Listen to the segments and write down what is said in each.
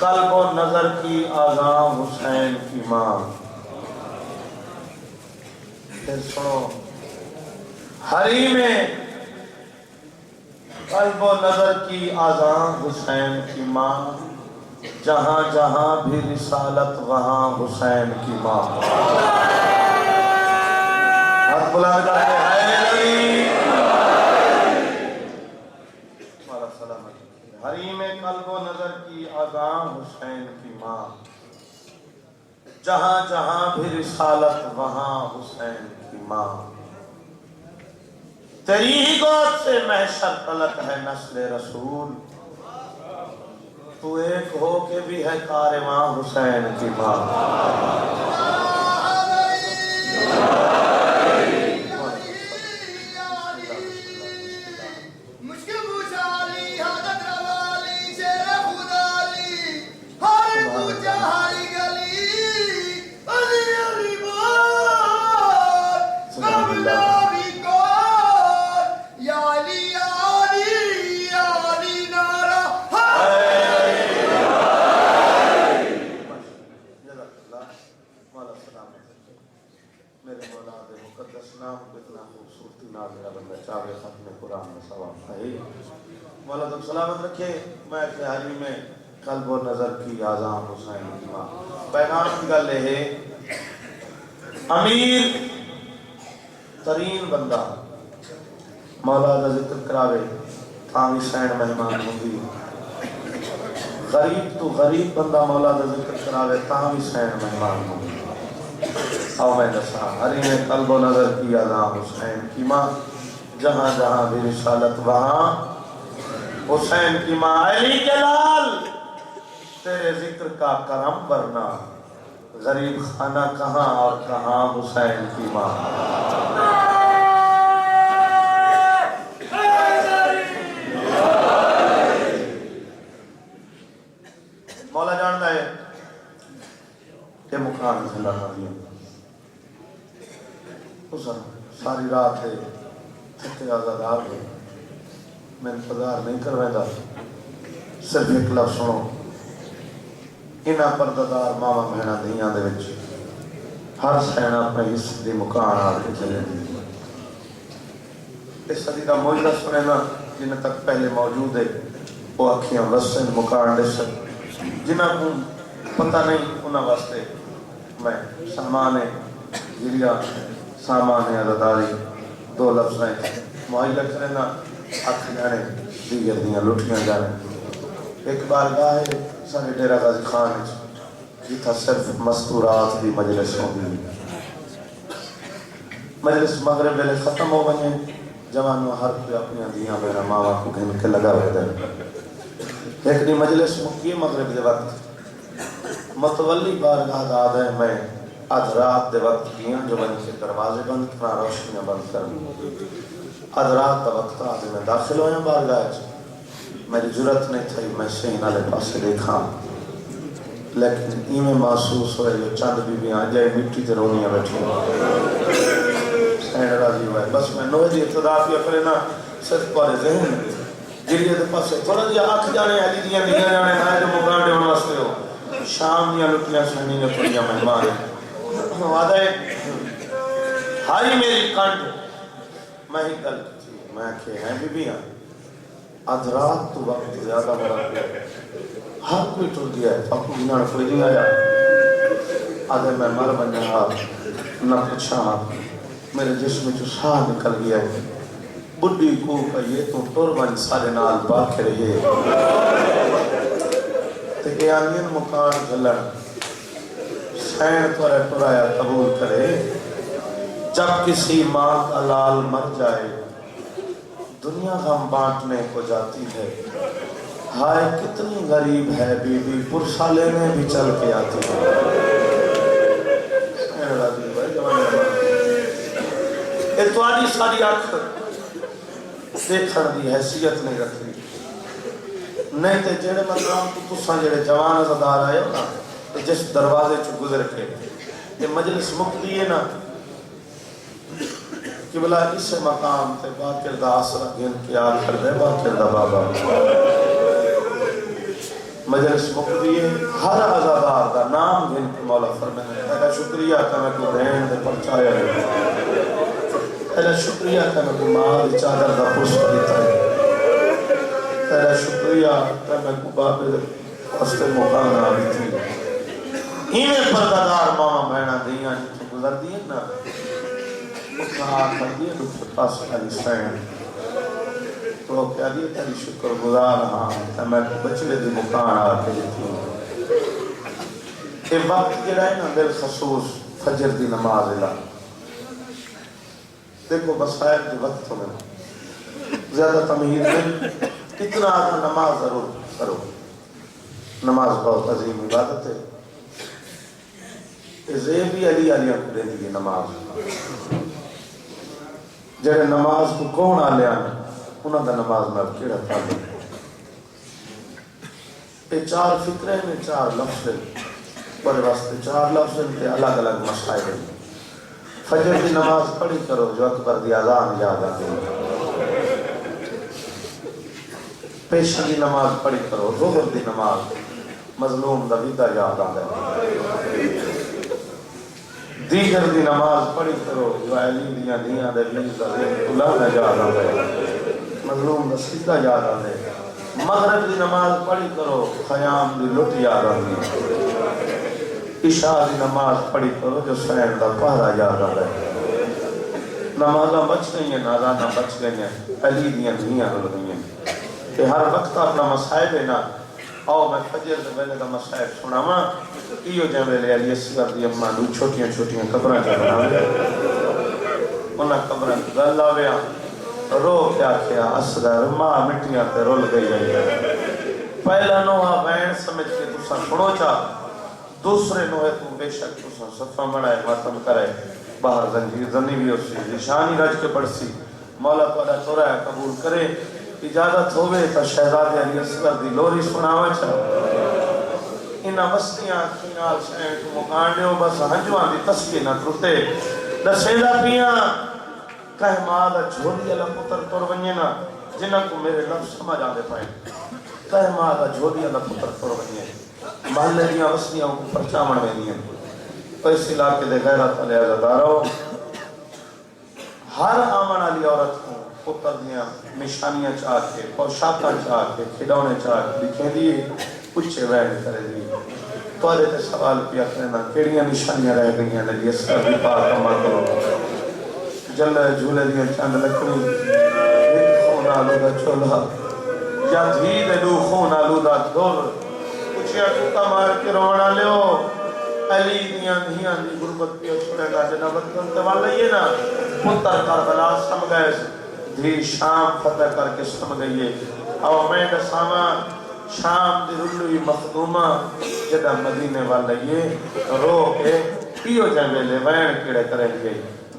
قلب و نظر کی آزاں حسین کی ماں. پھر سنو، حریم قلب و نظر کی آزاں حسین کی ماں، جہاں جہاں بھی رسالت وہاں حسین کی ماں. ہاتھ بلند کر کے حریم قلب و نظر کی آزاں حسین کی ماں، جہاں جہاں بھی رسالت وہاں حسین کی ماں. تیری ہی گود سے محشر تلک ہے نسل رسول، تو ایک ہو کے بھی ہے کارواں حسین کی ماں. میرے مولا دے مقدس نام کتنا خوبصورتی نام میرا بندہ چاہے ختم قرآن میں ثواب ہے. مولا تم سلامت رکھے. میں کہ حریم قلب و نظر کی آزاں حسین کی ماں. پیغام کی گل ہے، امیر ترین بندہ مولا دا ذکر کراوے تاں بھی سین مہمان ہوندی. غریب تو غریب بندہ مولا دا ذکر کراوے تاں بھی سین مہمان ہوندی. آؤ میں دسا حریم قلب و نظر کی آزاں حسین کی ماں، جہاں جہاں بھی رسالت وہاں حسین کی ماں. علی کے لال تیرے ذکر کا کرم ورنہ، غریب خانہ کہاں اور کہاں حسین کی ماں. مولا جانتا ہے کہ مقام سے لڑنا دیا ساری رات ہے تھکے آزادار ہے. میں انتظار نہیں کر رہا تھا، صرف ایک لفظ سنو. انہاں پردادار ماما بہنا دیاں دے وچ ہر سین اپنے حصے دی مکان آ کے چلے دی. اس صدی کا موجودہ سنے نا، جنہ تک پہلے موجود ہے وہ اکھیاں وسن مکان دے سن. جنہ کو پتہ نہیں انہاں واسطے میں سامان گریا سامان عزاداری دو لفظ ہیں معاہدہ کریں نا. اکھ جانے دیگر دیاں لٹیاں جانے. ایک بار گاہ سارے ڈیرہ غازی خان جتھا صرف مستورات دی مجلس ہوگی. مجلس مغرب ویلے ختم ہو گئے، جوانوں ہر کوئی اپنی دیاں میرا ماما کو گھن کے لگا ہوئے دے. ایک دی مجلس مکی مغرب دے وقت متولی بارگاہ داد ہے. میں آدھ رات دے وقت کیاں جو بن کے دروازے بند کرنا روشنیاں بند کرنا. آدھ رات دا وقت آدھے میں داخل ہویا بارگاہ چ. میری ضرورت نہیں تھی میں سین والے پاسے دیکھا، لیکن ایویں محسوس ہوئے جو چند بیویاں جائے مٹی تے رونیاں بیٹھی سین راضی ہوئے. بس میں نوے دی ابتدا پیا کرے نا صرف پارے ذہن میں جریے دے پاسے تھوڑا جہا آنکھ جانے علی دیاں دیاں جانے نہ جو مقرر ہونے واسطے ہو. شام دیاں لٹیاں سنی نے پڑیاں مہمان وعدہ ہے ہائی میری کنڈ. میں ہی گل کی میں کہ ہیں بیبیاں آدھ رات تو وقت زیادہ مرا پیا ہر کوئی ٹر گیا ہے پاکو گناہ کوئی نہیں آیا. آدھے میں مر بنیا نہ پچھا میرے جسم جو ساہ نکل گیا ہے. بڑی کو کہیے تو ٹور بن سارے نال باکھ رہے تے اے آنین مکان جھلن سین تورے ٹرایا قبول کرے. جب کسی ماں کا لال مر جائے دنیا غم بانٹنے کو جاتی ہے. ہائے کتنی غریب ہے بی بی پرسا لینے بھی چل کے آتی ہے. اتواری ساری آنکھ دیکھن دی حیثیت نہیں رکھتی. نہیں تے جڑے مقام تو تساں جڑے جوان عزادار آئے ہو نا جس دروازے چ گزر کے یہ مجلس مکتی ہے نا کہ بلا اس مقام تے باکر دا آسرہ گن کے آل کر دے باکر دا بابا. مجلس مقبی ہے ہر عزادار دا نام گھن کے مولا فرمائے تیرا شکریہ کہ میں کو بہن دے پرچایا ہے، تیرا شکریہ کہ میں کو ماں دی چادر دا پشت دیتا ہے، تیرا شکریہ کہ میں کو بابے دے واسطے مقام نہ دیتی ہے۔ ہمیں پردادار ماما بہنہ دیاں جتنے گزر دیئے نا کہا کر دیئے دوسرے پاس علی سین تو کیا دیئے تیری شکر گزار ہاں کہ میں بچڑے دی مکان آکے دیتی ہوں۔ یہ وقت کے رہے نا بالخصوص فجر دی نماز اللہ دیکھو مسائل کے وقت میں زیادہ تمہید میں اتنا آدھا نماز ضرور کرو، نماز بہت عظیم عبادت ہے، زیب بھی علی علیہ کو دے دیئے نماز جڑے نماز کو کون آ لیا انہوں نے نماز میں کیڑا تھا یہ چار فکرے میں چار لفظ ہیں پر واسطے چار لفظ ہیں الگ الگ مسائل ہیں۔ فجر کی نماز پڑھی کرو جو اکبر دی اذان یاد آتی پیشہ کی نماز پڑھی کرو ظہر دی نماز مظلوم دا ویدہ یاد آتی دیگر دی نماز پڑھی کرو جو علی دیاں دیاں دے لیزہ اللہ نے یاد آتے مظلوم دا سیدہ یاد آتے مغرب دی نماز پڑھی کرو خیام دی لٹ یاد آتی عشاء دی نماز پڑھی کرو جو سین دا پہرا یاد آتے نمازہ بچ گئی ہیں نازانہ بچ گئی ہیں علی دیاں دیاں رل گئی ہیں کہ ہر وقت اپنا مسائب ہے نا آؤ میں فجر دے پہلے دا مسائب سنا ماں ایو جنوے لے علی اصغر دی اماں دو چھوٹیاں چھوٹیاں قبریں جانا انہاں قبریں گل آویا رو کیا کیا اصغر ماں مٹیاں تے رول گئی ہے پہلا نوہا بین سمجھ کے تسا سنو چاہ دوسرے نوہے تو بے شک تسا صفہ مڑائے ماتم کرے باہر زنجیر زنی بھی اسی نشانی رج کے پڑسی مولا توڑا توڑا ہے قبول کرے اجازت ہوئے تا شہزاد علی اصغر دی لوری سناوے چاہ انہا بستیاں کینال شہن کو مکان دیو بس ہنجوان دی تسکی نہ ترتے دسیدہ پیاں کہہ مادہ جھولی اللہ پتر تور ونینا جنہ کو میرے لفظ سمجھ آدھے پائیں کہہ مادہ جھولی اللہ پتر تور ونینا محلے دیاں بستیاں کو پرچامن میں دیا اس علاقے دے غیرت علیہ عزدارو ہر آمن علی عورت کو پتر دیاں نشانیاں چاہ کے پوشاکاں چاہ کے کھڑونے چاہ کے لکھیں دیئے پچھے وین کرے دیئے تو آدھے تے سوال پیا کرنا کیڑیاں نشانیاں رہ گئی ہیں لگی اصغر بھی پاک کما کرو جلے جھولے دیاں چند لکھنی ایک خون آلودہ چولہا یا دھی دے دو خون آلودہ دور پچھے اٹھتا مار کے رونا لیو علی دیاں دھیاں دی غربت پیا چھوڑے گا جنابت کرتے والئیے نا پتر کربلا سم گئے دھی شام فتح کر کے سم گئیے او میں دسامہ شام دی رلوی مخدومہ جدہ مدینے والئیے رو کے پیو جنگے لے وین کیڑے کریں گے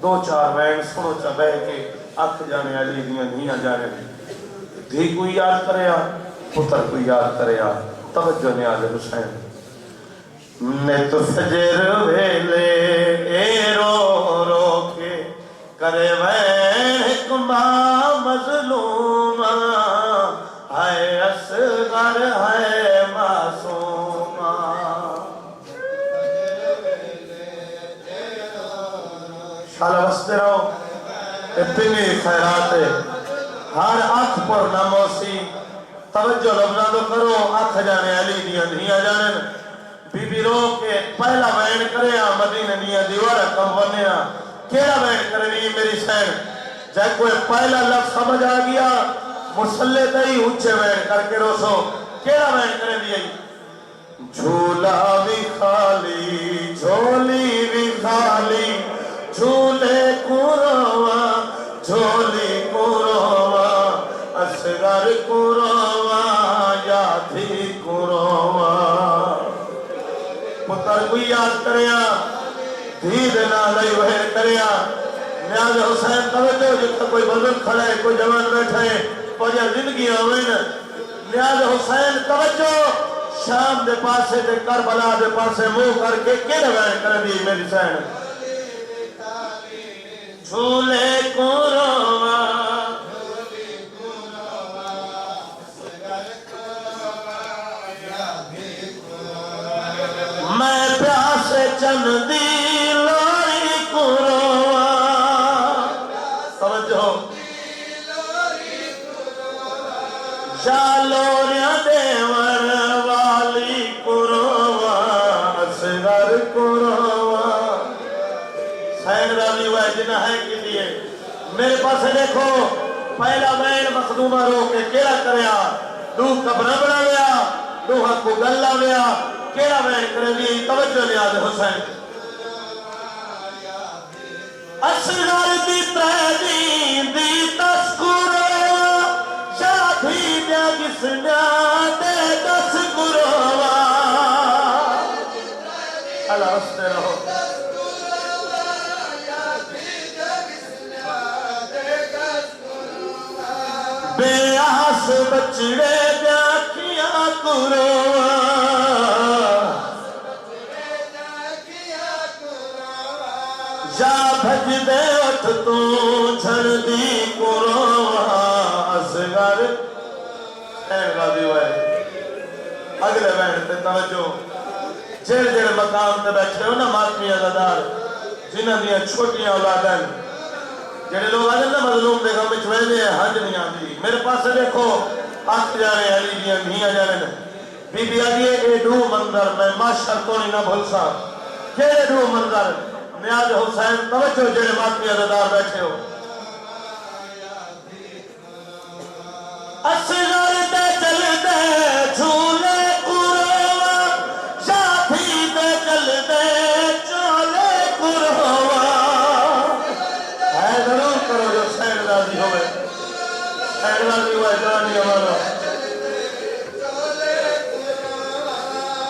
دو چار وین سنو چا بہ کے اکھ جانے علی دیاں دھیاں جانے دھی کوئی یاد کرے پتر کوئی یاد کرے توجہ نیاز حسین نیت فجر ویلے اے رو رو کے کرے ویک ماں مظلوم ہے اصغر ہے معصوم شالا بستے رہو اتنی خیرات ہے ہر آنکھ پر نموسی توجہ لفظہ تو کرو آنکھ جانے علی دیاں دھیاں جانے بی بی رو کے پہلا وین کرے مدینہ دیا دیوارہ کم بنے کیڑا وین کرے نہیں میری سین جائے کوئی پہلا لفظ سمجھ آ گیا مسلح تئی اچھے وین کر کے روسو کیڑا وین کرے دیا جھولا بھی خالی جھولی بھی خالی جھولے کو روا جھولی کو روا اصغر کو روا یادھی کو روا پتر کوئی یاد کریا دھی دینا لئی وحیر کریا نیاز حسین توجہ جتا کوئی بزرگ کھڑا ہے کوئی جوان بیٹھا ہے پوجہ زندگی آوین نیاز حسین توجہ شام دے پاسے دے کربلا دے پاسے منہ کر کے کیڑے وین کر دی میری سین جھولے کو روا چند دی لوری کروا سمجھو شالوریاں دیور والی کروا اصغر کروا سین راضی ہوا ہے جنہ ہے کے لیے میرے پاس دیکھو پہلا بین مخدومہ رو کے کیڑا کریا دو کبرہ بڑا گیا دو حق کو گلہ گیا کیڑا بین کرے دی توجہ نیاز حسین اصغر دی تردین دی تذکرہ شادی دیا گسنا دے تذکرہ اللہ ہستے رہو بے آس بچڑے دیا کیا کروا جا بھج دے اٹھ تو چھڑ دی کروا اصغر خیر راضی ہوئے اگلے بہن تے توجہ جڑ جڑ مقام تے بیٹھے ہو نا ماتمی عزادار جنہ دیا چھوٹیاں اولادن جڑے لوگ آجے نا مظلوم دے گا میں چھوئے دے حج نہیں آتی میرے پاس دیکھو آخ جانے علی دیا میاں جانے بی بی آگئے اے دو منظر میں معاشر تو نہیں نہ بھول سا کیڑے دو منظر نیاز حسین توجہ جڑے ماتمی عزادار بیٹھے ہو اصغر دے چل دے جھولے کروا شادی دے چل دے چولے کروا ہے ضرور کرو جو سین راضی ہوئے سین راضی ہوئے جانی ہمارا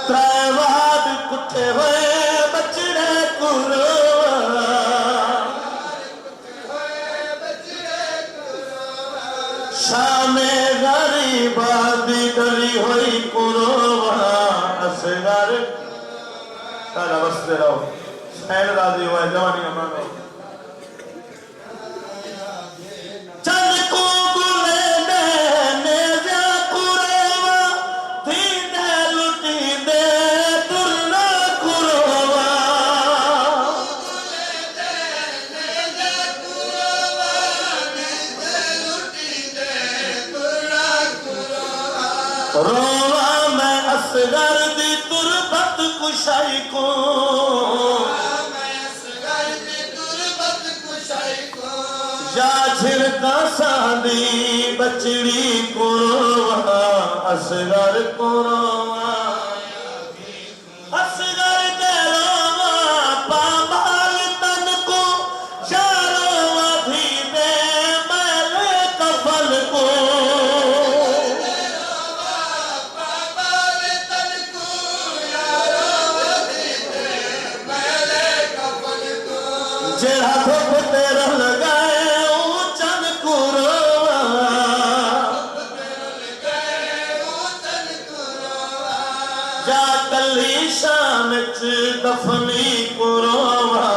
ترائے واد کٹھے ہوئے بچڑے کروا شام غریب آدھی ڈری ہوئی کروا اصغر سارا بستے رہو سین راضی ہوئے جوانی ہمارا چند کو گلے دے نیزیا کروا تھی دے لٹی دے درنا کروا روا میں اصغر دی تربت کشائی کو یا جھرکا سادی بچڑی کروا اصغر کروا اصغر دے روا پامال تن کو یا روا بھی دے میلے کفل کو جڑا دھوپ تیرا لگائے اونچن کروا جا کلی شام چ دفنی کروا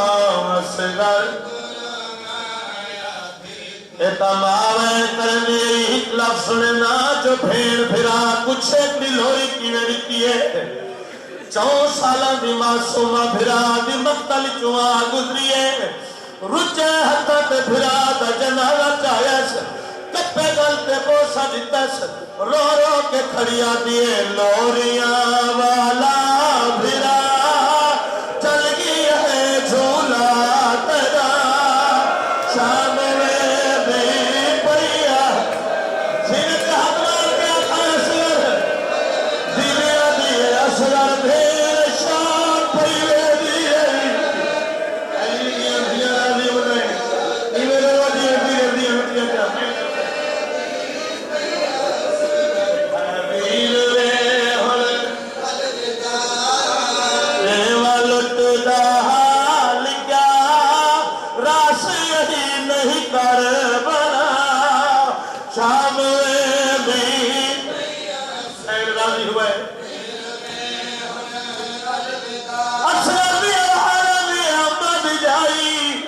اصغر اتماوے کرنی لفظ نا جو بھیڑ بھرا کچھ دلوئی کی نڑکی ہے 4 سالہ دی معصومہ بھرا دی مقتل چواں گزریے رجے ہتھا تے بھرا دا جنازہ چاہیس کپے گلتے بوسا دیتس رو رو کے کھڑیا دیے لوریاں والا بھرا چل گئی ہے جھولا تیرا شام میں بھی پڑیا جن کا حضرات کیا خاصر دیلیا دیئے اصغر بھیر شام پڑیے دیئے ایلیاں دیئے راضی ہونے ایمیلے رو دیئے دیئے دیئے دیئے دیئے حبیل لے ہن اے والت دا حال کیا راس یہی نہیں کر بنا شام بھی سین راضی ہوئے اصغر بھی الحرمی احمد جائی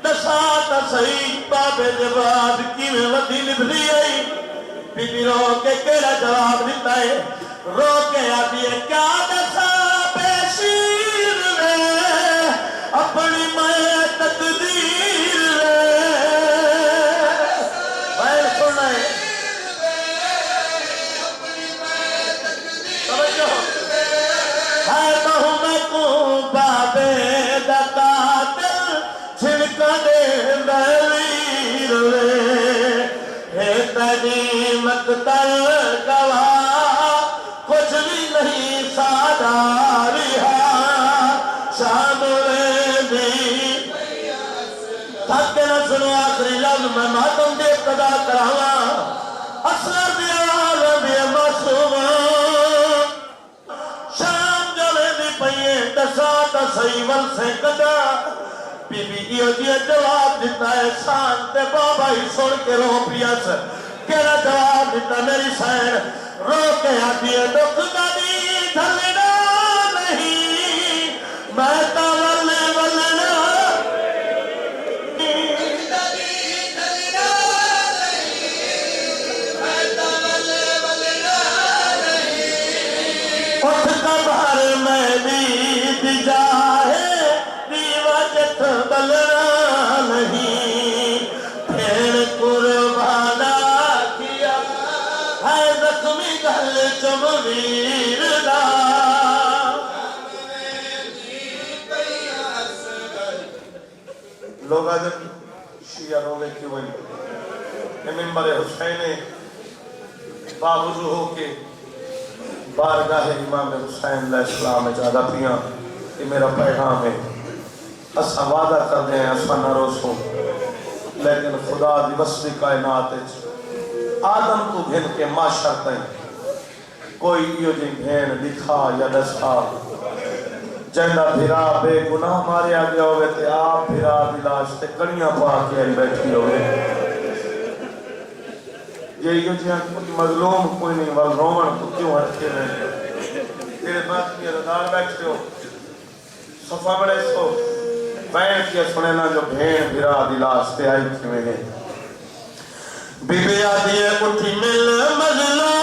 دسات صحیح بابے جواب کی میں ودی نبھلی آئی بی بی رو کے کیڑا جواب دیتا ہے رو کے آتی ہے کیا دسا پیشیر سنو آخری لفظ میں ماتم دے ابتدا کراوا اصغر دی عالم بے معصوم شام جلے دی پئیے دسا دسائی ول سے کدا بی بی ایو جی جواب دیتا ہے شان تے بابا ہی سن کے رو پیا سے کیڑا جواب دیتا میری سین رو کے آتی ہے دکھ دادی دھلنا نہیں میں تا ولے ولنا اٹھ کبھر میں بھی جاہے دیوہ جت بلنا نہیں پھر قربانہ کیا ہے زخمی گل چمویر دا لوگ آدم شیعہ روے کی وہی کہ ممبر حسین باوضو ہو کے بارگاہ امام حسین علیہ السلام اجادہ پیا کہ میرا پیغام ہے اسا وعدہ کر دیں اسا نہ روسوں لیکن خدا دی وسطی کائنات آدم تو گھن کے معاشر تائیں کوئی یہ جی بھین دکھا یا دسا جنہ بھرا بے گناہ مارے آگے ہوئے تے آپ بھرا دلاش تے کڑیاں پا کے آئی بیٹھی ہوئے یہ جی کوئی مظلوم کوئی نہیں وال رومن تو کیوں ہٹکے رہے تیرے بات کی ردار بیٹھے ہو صفحہ بڑے سو بیٹھ کے سنے نا جو بھین بھرا دلاش تے آئی کھوئے ہیں بی بی آدھی ہے اٹھی مل مظلوم